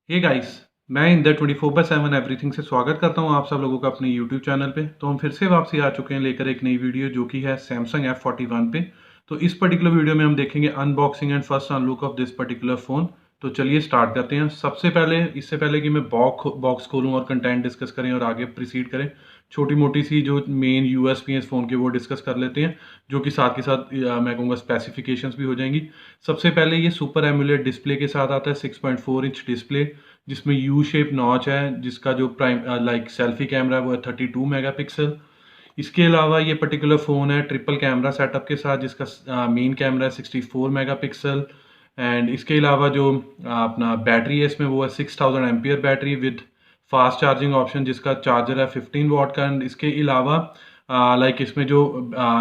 Hey guys, मैं in the 24/7 everything से स्वागत करता हूं आप सब लोगों का अपने यूट्यूब चैनल पे। तो हम फिर से वापसी आ चुके हैं लेकर एक नई वीडियो जो कि है सैमसंग F41 पे। तो इस पर्टिकुलर वीडियो में हम देखेंगे unboxing and first look of this particular phone. तो चलिए स्टार्ट करते हैं। सबसे पहले इससे पहले कि मैं बॉक्स खोलूँ और कंटेंट डिस्कस करें और आगे प्रोसीड करें, छोटी मोटी सी जो मेन यूएसपी है इस फ़ोन के वो डिस्कस कर लेते हैं, जो कि साथ के साथ मैं कहूँगा स्पेसिफिकेशंस भी हो जाएंगी। सबसे पहले ये सुपर एमुलेट डिस्प्ले के साथ आता है, 6.4 इंच डिस्प्ले जिसमें यू शेप नॉच है, जिसका जो प्राइम लाइक सेल्फी कैमरा है वो है 32 मेगापिक्सल। इसके अलावा ये पर्टिकुलर फ़ोन है ट्रिपल कैमरा सेटअप के साथ, जिसका मेन कैमरा है 64 मेगापिक्सल। एंड इसके अलावा जो अपना बैटरी है इसमें वो है 6000 ampere battery with fast charging option, जिसका चार्जर है 15 वॉट का। एंड इसके अलावा लाइक इसमें जो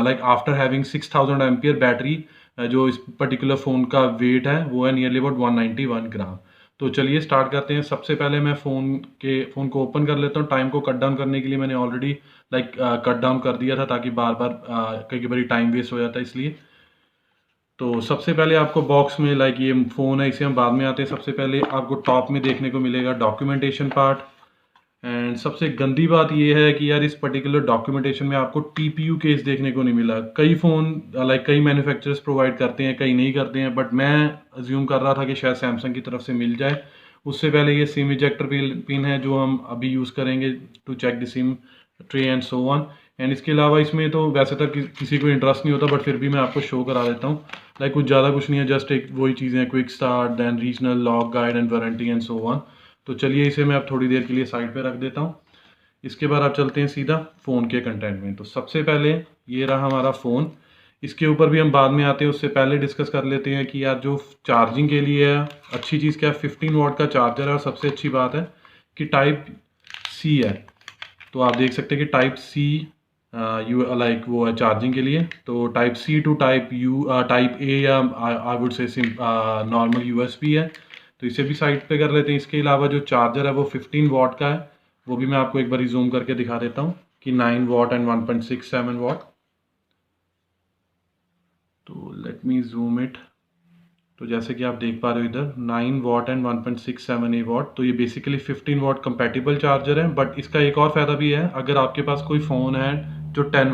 like after having 6000 ampere battery, जो इस पर्टिकुलर फ़ोन का वेट है वो है नियरली अबाउट 191 ग्राम। तो चलिए स्टार्ट करते हैं। सबसे पहले मैं फ़ोन को ओपन कर लेता हूँ। टाइम को कट डाउन करने के लिए मैंने ऑलरेडी लाइक कट डाउन कर दिया था, ताकि बार बार कई बार टाइम वेस्ट हो जाता है इसलिए। तो सबसे पहले आपको बॉक्स में लाइक ये फ़ोन है, इसे हम बाद में आते हैं। सबसे पहले आपको टॉप में देखने को मिलेगा डॉक्यूमेंटेशन पार्ट। एंड सबसे गंदी बात ये है कि यार इस पर्टिकुलर डॉक्यूमेंटेशन में आपको टीपीयू केस देखने को नहीं मिला। कई फ़ोन लाइक कई मैन्युफैक्चरर्स प्रोवाइड करते हैं, कई नहीं करते हैं, बट मैं अज्यूम कर रहा था कि शायद सैमसंग की तरफ से मिल जाए। उससे पहले ये सिम इजेक्टर पिन है जो हम अभी यूज़ करेंगे to check the sim tray and so on. And इसके अलावा इसमें तो वैसे तो किसी को इंटरेस्ट नहीं होता, बट फिर भी मैं आपको शो करा देता हूँ। लाइक कुछ ज़्यादा कुछ नहीं है, जस्ट एक वही चीज़ें हैं, quick start then regional lock guide and warranty and so on. तो चलिए इसे मैं अब थोड़ी देर के लिए साइड पे रख देता हूँ। इसके बाद आप चलते हैं सीधा फ़ोन के कंटेंट में। तो सबसे पहले ये रहा हमारा फ़ोन। इसके ऊपर भी हम बाद में आते हैं, उससे पहले डिस्कस कर लेते हैं कि यार जो चार्जिंग के लिए है, अच्छी चीज़ क्या है, 15 वॉट का चार्जर है। और सबसे अच्छी बात है कि टाइप सी है। तो आप देख सकते हैं कि टाइप सी यू लाइक वो है चार्जिंग के लिए। तो type C to type A या I would say normal USB है। तो इसे भी साइड पे कर लेते हैं। इसके अलावा जो चार्जर है वो 15 वॉट का है, वो भी मैं आपको एक बार जूम करके दिखा देता हूँ कि 9 वॉट एंड 1.67 वॉट। तो लेट मी जूम इट। तो जैसे कि आप देख पा रहे हो इधर 9 वॉट एंड 1.67 वॉट। तो ये बेसिकली 15 वॉट कंपेटिबल चार्जर है। बट इसका एक और फ़ायदा भी है, अगर आपके पास कोई फ़ोन है जो 10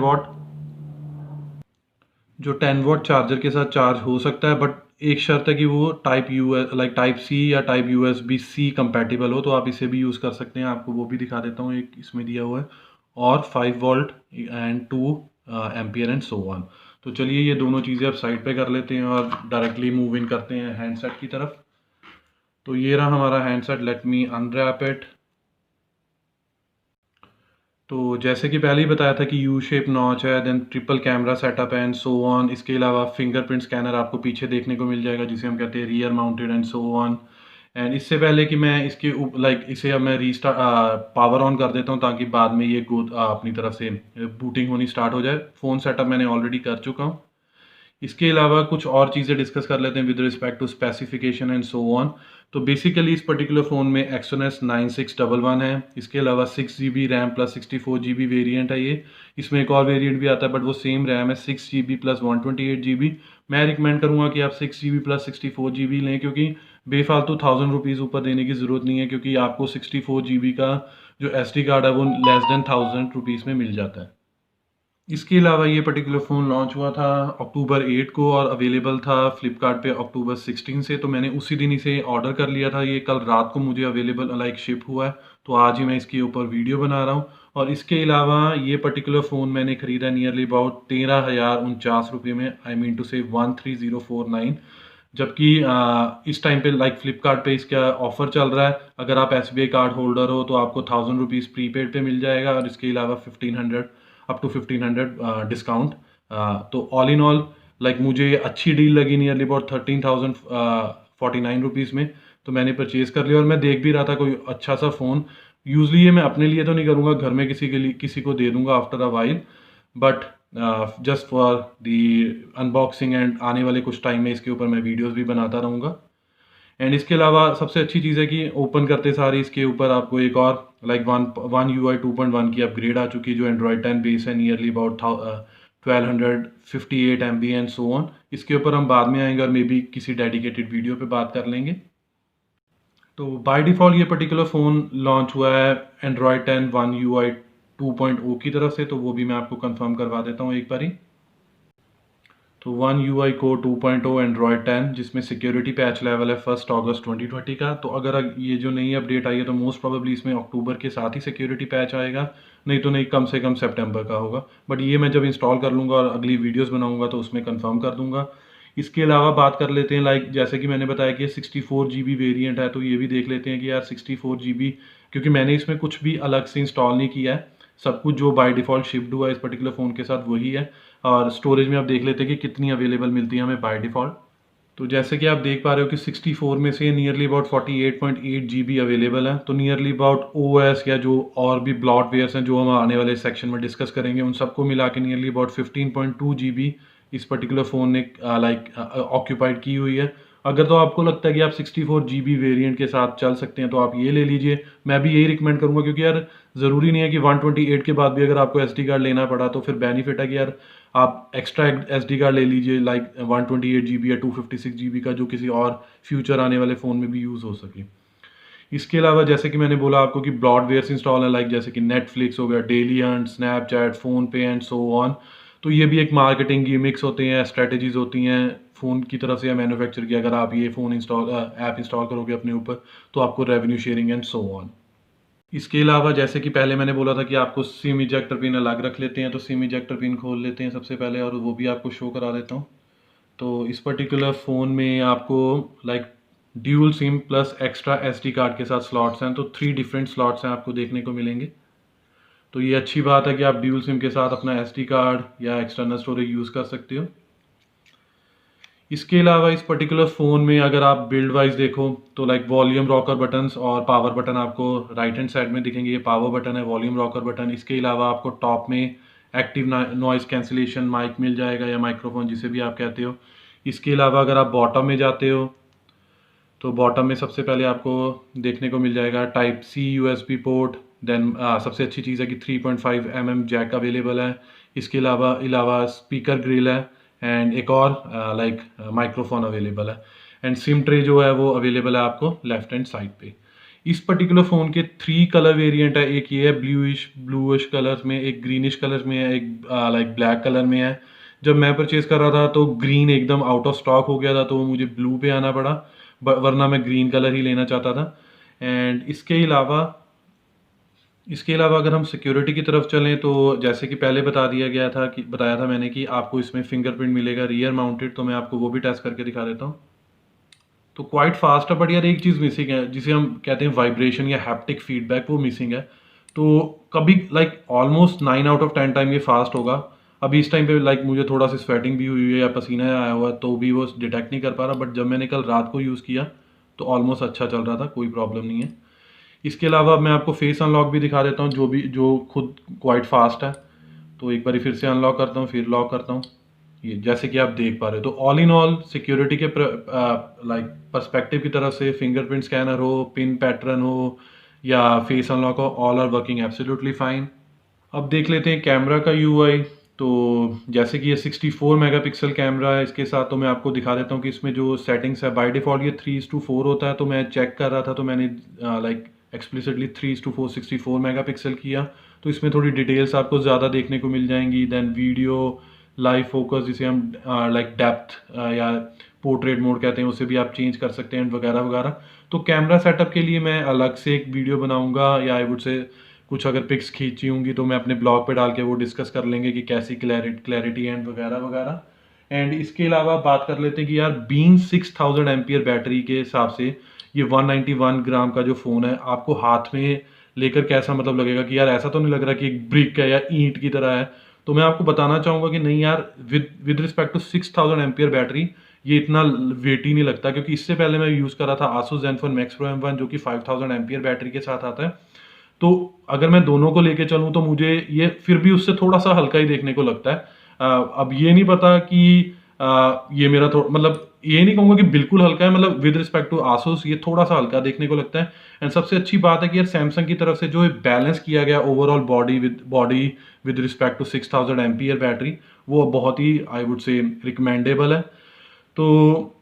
वॉट चार्जर के साथ चार्ज हो सकता है, बट एक शर्त है कि वो टाइप सी या टाइप यूएसबी सी कंपैटिबल हो। तो आप इसे भी यूज़ कर सकते हैं। आपको वो भी दिखा देता हूँ, एक इसमें दिया हुआ है। और 5 volt and 2 ampere and so on. तो चलिए ये दोनों चीज़ें अब साइड पे कर लेते हैं और डायरेक्टली मूव इन करते हैं हैंडसेट की तरफ। तो ये रहा हमारा handset. Let me unwrap it. तो जैसे कि पहले ही बताया था कि यू शेप नॉच है, देन ट्रिपल कैमरा सेटअप है एंड सो ऑन। इसके अलावा फिंगरप्रिंट स्कैनर आपको पीछे देखने को मिल जाएगा, जिसे हम कहते हैं rear mounted and so on. And इससे पहले कि मैं इसे अब मैं रीस्टार्ट पावर ऑन कर देता हूँ, ताकि बाद में ये अपनी तरफ से बूटिंग होनी स्टार्ट हो जाए। फ़ोन सेटअप मैंने ऑलरेडी कर चुका हूँ। इसके अलावा कुछ और चीज़ें डिस्कस कर लेते हैं with respect to specification and so on. तो बेसिकली इस पर्टिकुलर फ़ोन में Exynos 9611 है। इसके अलावा 6 GB RAM plus 64 GB variant है ये। इसमें एक और वेरिएंट भी आता है, बट वो सेम रैम है, 6 GB प्लस 128 GB। मैं रिकमेंड करूँगा कि आप 6 GB प्लस 64 GB लें, क्योंकि बेफालतू 1000 रुपीज़ ऊपर देने की ज़रूरत नहीं है, क्योंकि आपको 64 GB का जो SD कार्ड है वो लेस देन 1000 रुपीज़ में मिल जाता है। इसके अलावा ये पर्टिकुलर फ़ोन लॉन्च हुआ था अक्टूबर 8 को और अवेलेबल था फ्लिपकार्ट पे अक्टूबर 16 से। तो मैंने उसी दिन इसे ऑर्डर कर लिया था। ये कल रात को मुझे अवेलेबल लाइक शिप हुआ है। तो आज ही मैं इसके ऊपर वीडियो बना रहा हूँ। और इसके अलावा ये पर्टिकुलर फ़ोन मैंने ख़रीदा नियरली अबाउट 13,049 रुपये में, आई मीन टू से 13,049। जबकि इस टाइम पे लाइक फ्लिपकार्ट पे इसका ऑफर चल रहा है। अगर आप SBI कार्ड होल्डर हो तो आपको 1000 रुपीज़ प्रीपेड पे मिल जाएगा, और इसके अलावा 1500 अप टू 1500 डिस्काउंट। तो ऑल इन ऑल लाइक मुझे अच्छी डील लगी, नियरली अबाउट 13,049 रुपीज़ में। तो मैंने परचेज़ कर लिया, और मैं देख भी रहा था कोई अच्छा सा फ़ोन। यूजली ये मैं अपने लिए तो नहीं करूँगा, घर में किसी के लिए किसी को दे दूंगा after a while, but just for the unboxing. And आने वाले कुछ टाइम में इसके ऊपर मैं वीडियोस भी बनाता रहूँगा। एंड इसके अलावा सबसे अच्छी चीज़ है कि ओपन करते सारे इसके ऊपर आपको एक और लाइक वन UI 2.1 की अपग्रेड आ चुकी है, जो एंड्रॉयड 10 बेस है, nearly about 1258 MB and so on. इसके ऊपर हम बाद में आएंगे और मे बी किसी डेडिकेटेड वीडियो पे बात कर लेंगे। तो बाय डिफ़ॉल्ट ये पर्टिकुलर फ़ोन लॉन्च हुआ है एंड्रॉयड 10 वन यूआई 2.0 की तरफ से, तो वो भी मैं आपको कंफर्म करवा देता हूँ एक बारी। तो वन यूआई कोर 2.0 एंड्रॉयड 10 जिसमें सिक्योरिटी पैच लेवल है 1 अगस्त 2020 का। तो अगर ये जो नई अपडेट आई है तो मोस्ट प्रोबेबली इसमें अक्टूबर के साथ ही सिक्योरिटी पैच आएगा, नहीं तो नहीं कम से कम सितंबर का होगा। बट ये मैं जब इंस्टॉल कर लूँगा और अगली वीडियोस बनाऊंगा तो उसमें कंफर्म कर दूंगा। इसके अलावा बात कर लेते हैं, लाइक जैसे कि मैंने बताया कि 64 GB वेरिएंट है, तो ये भी देख लेते हैं कि यार 64 GB, क्योंकि मैंने इसमें कुछ भी अलग से इंस्टॉल नहीं किया है, सब कुछ जो बाय डिफ़ॉल्ट शिफ्ट हुआ है इस पर्टिकुलर फ़ोन के साथ वही है। और स्टोरेज में आप देख लेते हैं कि कितनी अवेलेबल मिलती है हमें बाय डिफ़ॉल्ट। तो जैसे कि आप देख पा रहे हो कि 64 में से नियरली अबाउट 48.8 GB अवेलेबल है। तो नियरली अबाउट ओएस या जो और भी ब्लॉटवेयर्स हैं जो हम आने वाले सेक्शन में डिस्कस करेंगे, उन सबको मिला के नियरली अबाउट 15.2 GB इस पर्टिकुलर फ़ोन ने लाइक ऑक्यूपाइड की हुई है। अगर तो आपको लगता है कि आप 64 GB वेरिएंट के साथ चल सकते हैं तो आप ये ले लीजिए। मैं भी यही रिकमेंड करूँगा, क्योंकि यार ज़रूरी नहीं है कि 128 के बाद भी अगर आपको SD कार्ड लेना पड़ा तो फिर बेनिफिट है कि यार आप एक्स्ट्रा SD कार्ड ले लीजिए, लाइक 128 GB या 256 GB का, जो किसी और फ्यूचर आने वाले फ़ोन में भी यूज़ हो सके। इसके अलावा जैसे कि मैंने बोला आपको कि ब्रॉडवेयर्स इंस्टॉल है, लाइक जैसे कि नेटफ्लिक्स हो गया, डेली हंट, स्नैपचैट, फ़ोन पे एंड सो ऑन। तो ये भी एक मार्केटिंग गिमिक्स होते हैं, स्ट्रेटजीज होती हैं फ़ोन की तरफ से या मैन्युफैक्चर की। अगर आप ये फ़ोन ऐप इंस्टॉल करोगे अपने ऊपर तो आपको revenue sharing and so on. इसके अलावा जैसे कि पहले मैंने बोला था कि आपको सिम इजेक्टर पिन अलग रख लेते हैं, तो सिम इजेक्टर पिन खोल लेते हैं सबसे पहले और वो भी आपको शो करा देता हूँ। तो इस पर्टिकुलर फ़ोन में आपको like dual SIM plus extra SD card के साथ स्लॉट्स हैं, तो 3 डिफरेंट स्लॉट्स हैं आपको देखने को मिलेंगे। तो ये अच्छी बात है कि आप ड्यूल सिम के साथ अपना SD कार्ड या एक्सटर्नल स्टोरेज यूज़ कर सकते हो। इसके अलावा इस पर्टिकुलर फ़ोन में अगर आप बिल्ड वाइज देखो तो लाइक वॉल्यूम रॉकर बटन्स और पावर बटन आपको राइट हैंड साइड में दिखेंगे। ये पावर बटन है, वॉल्यूम रॉकर बटन। इसके अलावा आपको टॉप में एक्टिव नॉइज़ कैंसिलेशन माइक मिल जाएगा या माइक्रोफोन जिसे भी आप कहते हो। इसके अलावा अगर आप बॉटम में जाते हो तो बॉटम में सबसे पहले आपको देखने को मिल जाएगा type C USB port. Then सबसे अच्छी चीज़ है कि 3.5 mm जैक अवेलेबल है। इसके अलावा स्पीकर ग्रिल है एंड एक और लाइक माइक्रोफोन अवेलेबल है। एंड सिम ट्रे जो है वो अवेलेबल है आपको लेफ्ट हैंड साइड पे। इस पर्टिकुलर फ़ोन के 3 कलर वेरिएंट है। एक ये है ब्लूइश कलर में, एक ग्रीनिश कलर में है, एक लाइक ब्लैक कलर में है। जब मैं परचेज़ कर रहा था तो ग्रीन एकदम आउट ऑफ स्टॉक हो गया था, तो मुझे ब्लू पे आना पड़ा, वरना मैं ग्रीन कलर ही लेना चाहता था। एंड इसके अलावा अगर हम सिक्योरिटी की तरफ चलें तो जैसे कि पहले बताया था मैंने कि आपको इसमें फिंगरप्रिंट मिलेगा रियर माउंटेड, तो मैं आपको वो भी टेस्ट करके दिखा देता हूँ। तो क्वाइट फास्ट है, बट यार एक चीज़ मिसिंग है जिसे हम कहते हैं वाइब्रेशन या हैप्टिक फीडबैक, वो मिसिंग है। तो कभी like almost 9 out of 10 time ये फास्ट होगा। अभी इस टाइम पे लाइक मुझे थोड़ा सी स्वेटिंग भी हुई है या पसीना आया हुआ है तो भी वो डिटेक्ट नहीं कर पा रहा, बट जब मैंने कल रात को यूज़ किया तो ऑलमोस्ट अच्छा चल रहा था, कोई प्रॉब्लम नहीं है। इसके अलावा मैं आपको फेस अनलॉक भी दिखा देता हूँ, जो खुद क्वाइट फास्ट है। तो एक बार फिर से अनलॉक करता हूँ, फिर लॉक करता हूँ। ये जैसे कि आप देख पा रहे हो, तो ऑल इन ऑल सिक्योरिटी के लाइक पर्सपेक्टिव की तरफ से फिंगरप्रिंट स्कैनर हो, पिन पैटर्न हो या फेस अनलॉक हो, all are working absolutely fine. अब देख लेते हैं कैमरा का यूआई। तो जैसे कि ये 64 मेगापिक्सल कैमरा है इसके साथ, तो मैं आपको दिखा देता हूँ कि इसमें जो सेटिंग्स है बाय डिफ़ॉल्ट ये 3:4 होता है। तो मैं चेक कर रहा था तो मैंने लाइक एक्सप्लिसिटली 3:4 64 मेगापिक्सल किया। तो इसमें थोड़ी डिटेल्स आपको ज़्यादा देखने को मिल जाएंगी। देन वीडियो लाइव फोकस जिसे हम लाइक डेप्थ या पोर्ट्रेट मोड कहते हैं उसे भी आप चेंज कर सकते हैं वगैरह वगैरह। तो कैमरा सेटअप के लिए मैं अलग से एक वीडियो बनाऊंगा, या आई वुड से कुछ अगर पिक्स खींची होंगी तो मैं अपने ब्लॉग पे डाल के वो डिस्कस कर लेंगे कि कैसी क्लैरिटी एंड वगैरह वगैरह। एंड इसके अलावा बात कर लेते हैं कि यार बीइंग 6000 एम्पियर बैटरी के हिसाब से ये 191 ग्राम का जो फ़ोन है आपको हाथ में लेकर कैसा मतलब लगेगा कि यार ऐसा तो नहीं लग रहा कि एक ब्रिक है या ईंट की तरह है। तो मैं आपको बताना चाहूँगा कि नहीं यार, with respect to 6000 ampere battery ये इतना वेट ही नहीं लगता, क्योंकि इससे पहले मैं यूज़ कर रहा था Asus Zenfone Max Pro M1 जो कि 5000 एम्पियर बैटरी के साथ आता है। तो अगर मैं दोनों को लेके चलूँ तो मुझे ये फिर भी उससे थोड़ा सा हल्का ही देखने को लगता है। अब ये नहीं पता कि ये मेरा मतलब ये नहीं कहूँगा कि बिल्कुल हल्का है, मतलब विद रिस्पेक्ट टू आसूस ये थोड़ा सा हल्का देखने को लगता है। एंड सबसे अच्छी बात है कि यार सैमसंग की तरफ से जो बैलेंस किया गया overall body with respect to 6000 ampere battery, वो बहुत ही आई वुड से रिकमेंडेबल है। तो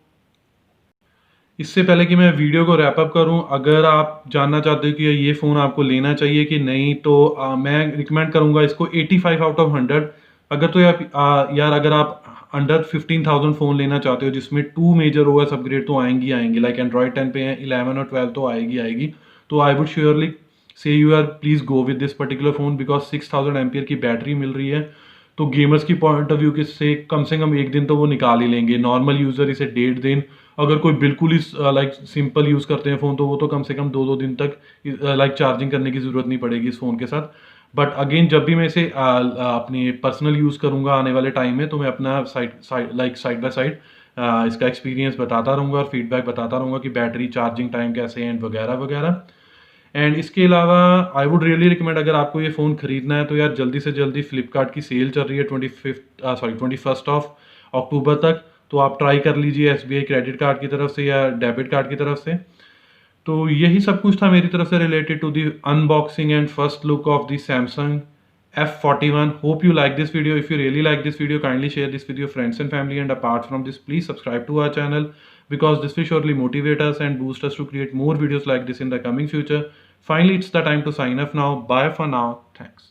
इससे पहले कि मैं वीडियो को रैप अप करूं, अगर आप जानना चाहते हो कि ये फ़ोन आपको लेना चाहिए कि नहीं, तो मैं रिकमेंड करूंगा इसको 85 आउट ऑफ 100। अगर तो यार अगर आप अंडर 15,000 फ़ोन लेना चाहते हो जिसमें 2 मेजर ओएस अपग्रेड तो आएंगी आएंगी, लाइक एंड्रॉयड 10 पे हैं, 11 और 12 तो आएगी आएगी, तो I would surely say you are please go with this particular phone, because 6000 ampere की बैटरी मिल रही है। तो गेमर्स की पॉइंट ऑफ व्यू के से कम एक दिन तो वो निकाल ही लेंगे, नॉर्मल यूज़र इसे 1.5 दिन, अगर कोई बिल्कुल ही लाइक सिंपल यूज़ करते हैं फ़ोन तो वो तो कम से कम 2-2 दिन तक लाइक चार्जिंग करने की ज़रूरत नहीं पड़ेगी इस फ़ोन के साथ। बट अगेन जब भी मैं इसे अपने पर्सनल यूज़ करूँगा आने वाले टाइम में, तो मैं अपना साइड बाय साइड इसका एक्सपीरियंस बताता रहूँगा और फीडबैक बताता रहूँगा कि बैटरी चार्जिंग टाइम कैसे है एंड वगैरह वगैरह। एंड इसके अलावा आई वुड रियली रिकमेंड, अगर आपको ये फ़ोन खरीदना है तो यार जल्दी से जल्दी फ्लिपकार्ट की सेल चल रही है 21 ऑफ अक्टूबर तक, तो आप ट्राई कर लीजिए SBI क्रेडिट कार्ड की तरफ से या डेबिट कार्ड की तरफ से। तो यही सब कुछ था मेरी तरफ से related to the unboxing and first look of the Samsung F41. Hope you like this video. If you really like this video, kindly share this with your friends and family, and apart from this, please subscribe to our channel, because this will surely motivate us and boost us to create more videos like this in the coming future. Finally, it's the time to sign off now. Bye for now. Thanks.